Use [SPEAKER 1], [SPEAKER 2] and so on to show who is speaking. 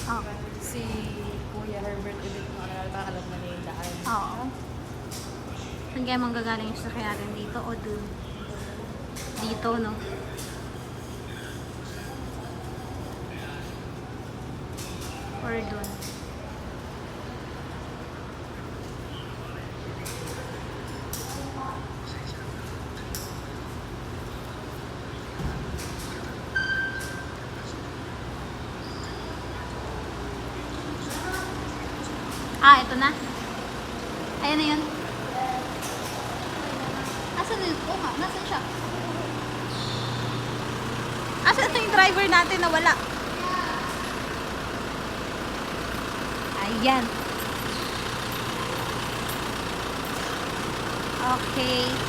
[SPEAKER 1] Oh.
[SPEAKER 2] Si Kuya Herbert ulit mo baka alam na yung daan.
[SPEAKER 1] Oo. Saan kaya manggagaling yung sasakyan natin dito o dun? Dito, no? Or dun? Ah, ito na. Ayan na yun. Asan na yun? Oo nga, nasan siya? Asan na yung driver natin na wala? Ayan. Okay.